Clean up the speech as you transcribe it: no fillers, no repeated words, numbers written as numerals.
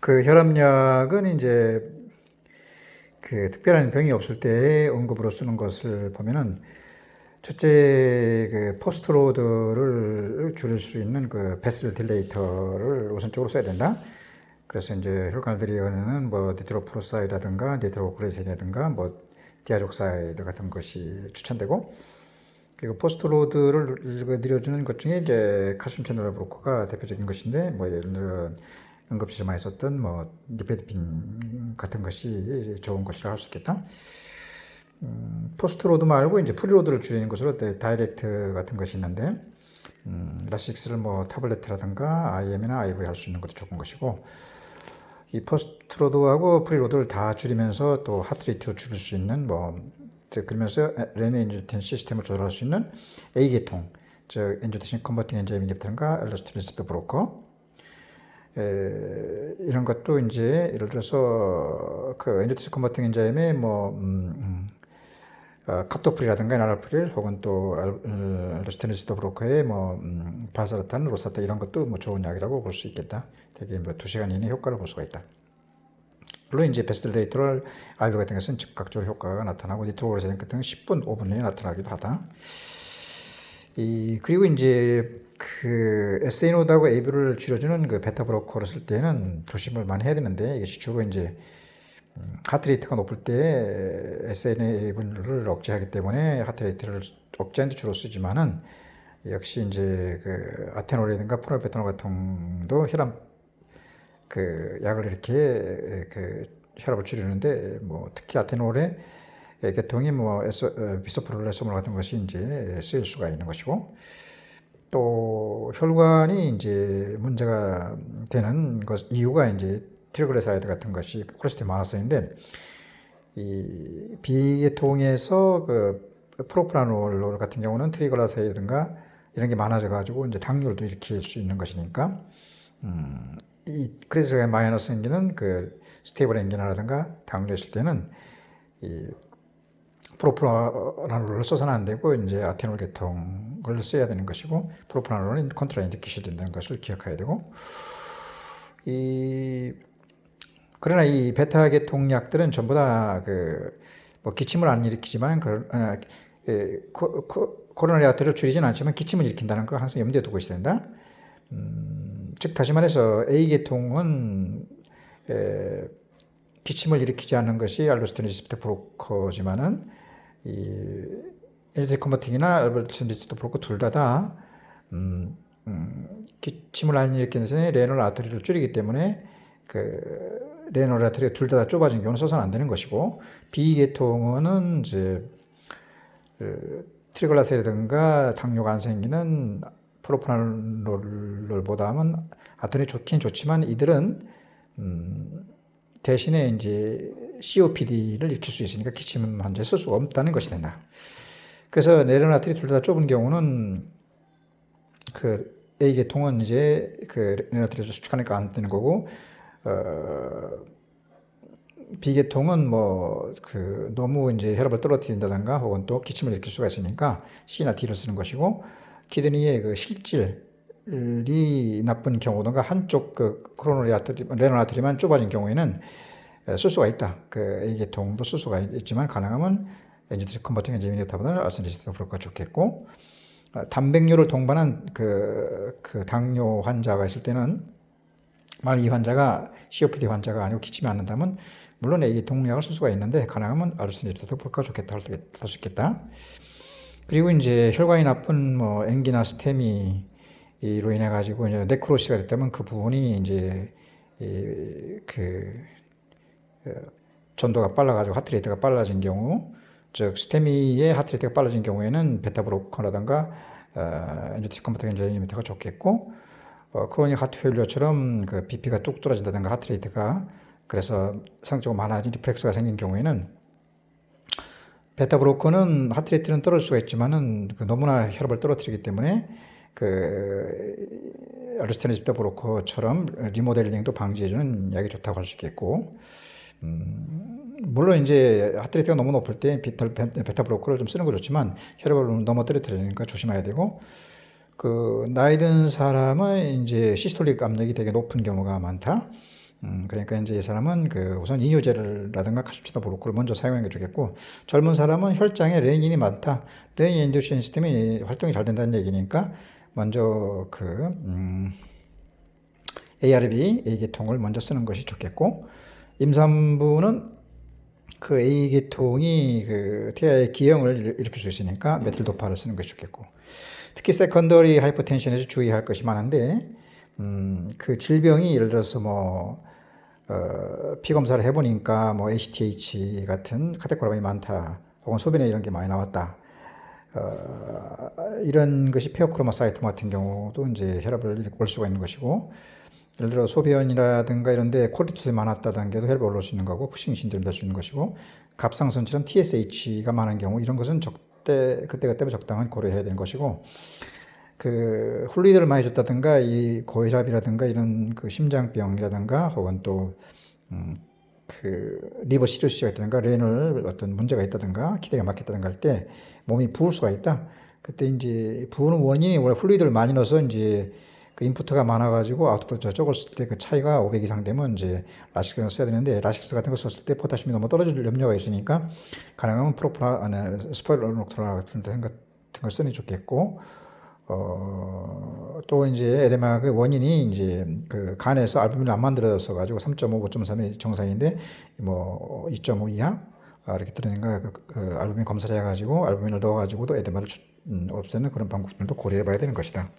그 혈압약은 이제 그 특별한 병이 없을 때 응급으로 쓰는 것을 보면은 첫째 그 포스트로드를 줄일 수 있는 그 베슬 딜레이터를 우선적으로 써야 된다. 그래서 이제 혈관을 들이려는 뭐 니트로프로사이드라든가 니트로그레신이라든가 뭐 디아족사이드 같은 것이 추천되고, 그리고 포스트로드를 늘려주는 것 중에 이제 칼슘 채널 브로커가 대표적인 것인데, 뭐 예를 들어 응급실에 많이 썼던 뭐 니페디핀 같은 것이 좋은 것이라 할 수 있겠다. 포스트로드 말고 이제 프리로드를 줄이는 것으로 다이렉트 같은 것이 있는데, 라식스를 뭐 타블레트라든가 IM이나 IV 할 수 있는 것도 좋은 것이고, 이 포스트로드하고 프리로드를 다 줄이면서 또 하트레이트를 줄일 수 있는 그러면서 레닌 엔지오텐 시스템을 조절할 수 있는 A계통, 즉 엔지오텐신 컨버팅 엔자임 인히비터인가 알로스티린 리셉터 브로커, 이런 것도 이제 예를 들어서 그 엔지오텐신 컨버팅 엔자임의 카프토프릴이라든가 나랄프릴 혹은 또 알로스티린 리셉터 브로커의 바사르탄, 로사타 이런 것도 뭐 좋은 약이라고 볼 수 있겠다. 되게 뭐 2시간 이내 효과를 볼 수가 있다. 물론 이제 베스트데이터를 IV 같은 것은 즉각적으로 효과가 나타나고 니트로그레신 같은 경우는 10분, 5분 내에 나타나기도 하다. 그리고 이제 그 SNO하고 AB를 줄여주는 그 베타 브로커를 쓸 때는 조심을 많이 해야 되는데, 이것이 주로 이제 하트레이트가 높을 때 SNA를 억제하기 때문에 하트레이트를 억제하는 데 주로 쓰지만은, 역시 이제 그 아테놀이든가 프로페탄올 같은 경우도 혈압 그 약을 이렇게 그 혈압을 줄이는데, 뭐 특히 아테놀의 계통이 비소프롤레소몰 같은 것이 이제 쓰일 수가 있는 것이고, 또 혈관이 이제 문제가 되는 것 이유가 이제 트리글리사이드 같은 것이 콜레스테롤이 많아서인데, 이 비계통에서 그 프로프라놀 같은 경우는 트리글리사이드든가 이런 게 많아져 가지고 이제 당뇨도 일으킬 수 있는 것이니까, 이 크리스가 마이너스 생기는 그 스테이블 앵기나라든가 당뇨 있을 때는 이 프로프라놀을 써서는 안 되고 이제 아테놀 계통을 써야 되는 것이고, 프로프라놀은 컨트라인디케이션 된다는 것을 기억해야 되고, 그러나 이 베타 계통 약들은 전부 다 뭐 기침을 안 일으키지만 코로나리 아트를 줄이진 않지만 기침을 일으킨다는 걸 항상 염두에 두고 있어야 된다. 즉 다시 말해서 A계통은 기침을 일으키지 않는 것이 알로스티린 리셉터 브로커지만은 이 엔지오텐신 컨버팅이나 알로스티린 리셉터 브로커 둘 다 기침을 안 일으키는 데서 레널 아터리를 줄이기 때문에 그 레널 아터리가 둘 다 좁아진 경우는 써서는 안 되는 것이고, B계통은 이제 트리글라세라든가 당뇨가 안 생기는 프로프라놀보다는 아토니 좋긴 좋지만, 이들은 대신에 이제 COPD를 일으킬 수 있으니까 기침 환자에 쓸 수가 없다는 것이 된다. 그래서 레노나트리 둘 다 좁은 경우는 그 A계통은 이제 그 레노나트리를 수축하니까 안 되는 거고, B계통은 너무 이제 혈압을 떨어뜨린다든가 혹은 또 기침을 일으킬 수가 있으니까 C나 D를 쓰는 것이고, 키드니의 그 실질이 나쁜 경우든가 한쪽 그 레널 아터리만 좁아진 경우에는 쓸 수가 있다. 그 A계통도 쓸 수가 있지만 가능하면 엔지오텐신 컨버팅 엔자임 인히비터보다는 알로스티린 리셉터 브로커가 좋겠고, 단백뇨를 동반한 그 당뇨 환자가 있을 때는, 만약 이 환자가 COPD 환자가 아니고 기침이 안 난다면 물론 A계통 약을 쓸 수가 있는데, 가능하면 알로스티린 리셉터 브로커가 좋겠다 할 수 있겠다. 그리고 이제 혈관이 나쁜 앵기나 스테미로 인해 가지고 이제 네크로시가 됐다면 그 부분이 이제 전도가 빨라가지고 하트레이트가 빨라진 경우, 즉 스테미의 하트레이트가 빨라진 경우에는 베타 브로커라든가 엔지오텐신 컨버팅 엔자임 인히비터가 좋겠고, 크로닉 하트 페일리어처럼 그 BP가 뚝 떨어진다든가 하트레이트가 그래서 상적으로 많아진 리플렉스가 생긴 경우에는 베타 브로커는 하트레이트는 떨어질 수가 있지만은 너무나 혈압을 떨어뜨리기 때문에 알로스티린 리셉터 브로커처럼 리모델링도 방지해주는 약이 좋다고 할 수 있겠고, 물론 이제 하트레이트가 너무 높을 때 베타 브로커를 좀 쓰는 거 좋지만 혈압을 너무 떨어뜨리니까 조심해야 되고, 나이 든 사람은 이제 시스톨릭 압력이 되게 높은 경우가 많다. 그러니까 이제 이 사람은 그 우선 이뇨제를라든가 카십치나 브로콜을 먼저 사용하는 게 좋겠고, 젊은 사람은 혈장에 레닌이 많다. 레닌 인듀싱 시스템이 활동이 잘 된다는 얘기니까 먼저 ARB A계통을 먼저 쓰는 것이 좋겠고, 임산부는 그 A계통이 그 태아의 기형을 일으킬 수 있으니까 메틸도파를 쓰는 것이 좋겠고, 특히 세컨더리 하이퍼텐션에서 주의할 것이 많은데, 그 질병이 예를 들어서 피 검사를 해보니까 ACTH 같은 카테고라민이 많다, 혹은 소변에 이런 게 많이 나왔다. 이런 것이 페어크로마사이톰 같은 경우도 이제 혈압을 올 수가 있는 것이고, 예를 들어 소변이라든가 이런데 콜리토스이 많았다는 게도 혈압이 올라올 수 있는 거고, 쿠싱 신드롬이 될 수 있는 것이고, 갑상선처럼 TSH가 많은 경우 이런 것은 그때그때 적당한 고려해야 되는 것이고, 그 플루이드를 많이 줬다든가 이 고혈압이라든가 이런 그 심장병이라든가 혹은 또 그 리버 시로시스가 있다든가 뇌를 어떤 문제가 있다든가 기대가 막혔다든가 할 때 몸이 부을 수가 있다. 그때 이제 부는 원인이 원래 플루이드를 많이 넣어서 이제 그 인풋가 많아가지고 아웃풋 적을 쓸 때 그 차이가 500 이상 되면 이제 라식스를 써야 되는데, 라식스 같은 거 썼을 때 포타슘이 너무 떨어질 염려가 있으니까 가능하면 스포일러녹토라 같은 걸 쓰는 게 좋겠고, 또 이제 에데마 그 원인이 이제 그 간에서 알부민을 안 만들어서 가지고 3.5, 5.3이 정상인데 2.5 이하 이렇게 들으니까 알부민 검사를 해가지고 알부민을 넣어가지고도 에데마를 없애는 그런 방법들도 고려해봐야 되는 것이다.